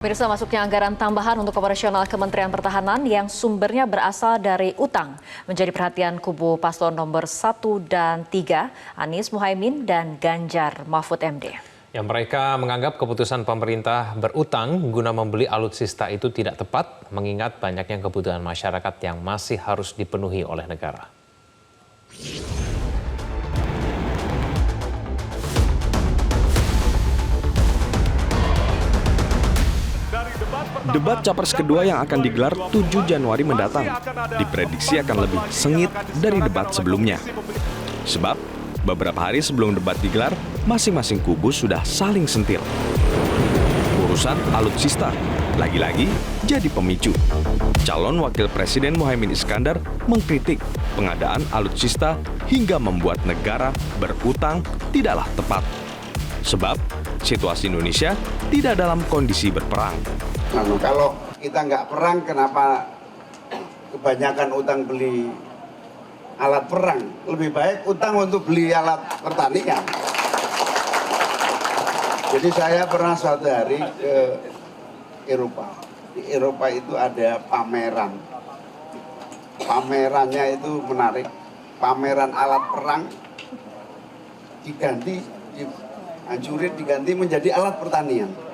Pemirsa, masuknya anggaran tambahan untuk operasional Kementerian Pertahanan yang sumbernya berasal dari utang menjadi perhatian kubu paslon nomor 1 dan 3, Anies Mohaimin dan Ganjar Mahfud MD. Yang mereka menganggap keputusan pemerintah berutang guna membeli alutsista itu tidak tepat, mengingat banyaknya kebutuhan masyarakat yang masih harus dipenuhi oleh negara. Debat Capres kedua yang akan digelar 7 Januari mendatang diprediksi akan lebih sengit dari debat sebelumnya. Sebab, beberapa hari sebelum debat digelar, masing-masing kubu sudah saling sentil. Urusan alutsista lagi-lagi jadi pemicu. Calon Wakil Presiden Mohaimin Iskandar mengkritik pengadaan alutsista hingga membuat negara berutang tidaklah tepat. Sebab, situasi Indonesia tidak dalam kondisi berperang. Kalau kita nggak perang, kenapa kebanyakan utang beli alat perang? Lebih baik utang untuk beli alat pertanian. Jadi saya pernah suatu hari ke Eropa. Di Eropa itu ada pameran. Pamerannya itu menarik. Pameran alat perang dihancurin, diganti menjadi alat pertanian.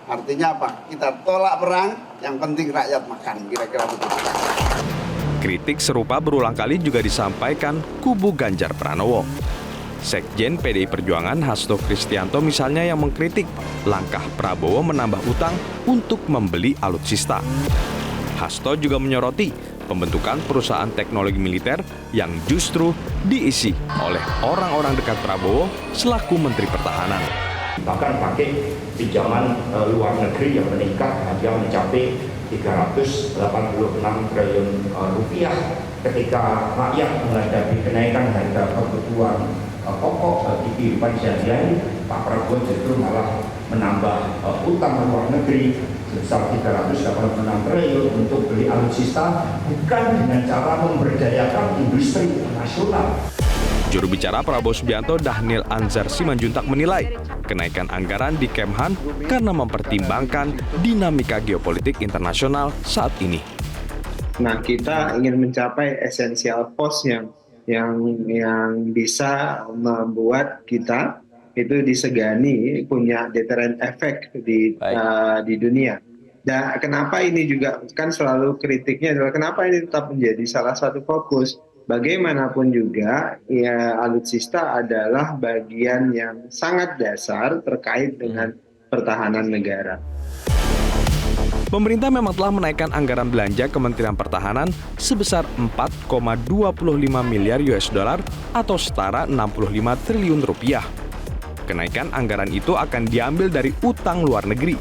Artinya apa? Kita tolak perang, yang penting rakyat makan, kira-kira begitu. Kritik serupa berulang kali juga disampaikan kubu Ganjar Pranowo. Sekjen PDI Perjuangan Hasto Kristianto misalnya yang mengkritik langkah Prabowo menambah utang untuk membeli alutsista. Hasto juga menyoroti pembentukan perusahaan teknologi militer yang justru diisi oleh orang-orang dekat Prabowo selaku Menteri Pertahanan. Bahkan pakai pinjaman luar negeri yang meningkat hingga mencapai 386 triliun rupiah ketika rakyat menghadapi kenaikan harga kebutuhan pokok bagi kehidupan sehari-hari. Pak Prabowo justru malah menambah utang luar negeri sebesar 386 triliun untuk beli alutsista, bukan dengan cara memberdayakan industri nasional. Juru bicara Prabowo Subianto Dhanil Anzar Simanjuntak menilai kenaikan anggaran di Kemhan karena mempertimbangkan dinamika geopolitik internasional saat ini. Nah, kita ingin mencapai essential cost yang bisa membuat kita itu disegani punya deterrent effect di dunia. Dan kenapa ini juga kan selalu kritiknya adalah kenapa ini tetap menjadi salah satu fokus. Bagaimanapun juga, ya, alutsista adalah bagian yang sangat dasar terkait dengan pertahanan negara. Pemerintah memang telah menaikkan anggaran belanja Kementerian Pertahanan sebesar 4,25 miliar US dollar atau setara 65 triliun rupiah. Kenaikan anggaran itu akan diambil dari utang luar negeri.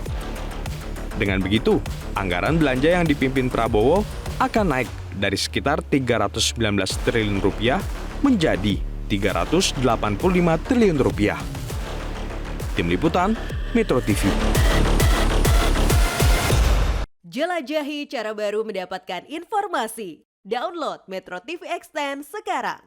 Dengan begitu, anggaran belanja yang dipimpin Prabowo akan naik dari sekitar 319 triliun rupiah menjadi 385 triliun rupiah. Tim Liputan, Metro TV. Jelajahi cara baru mendapatkan informasi. Download Metro TV Extend sekarang.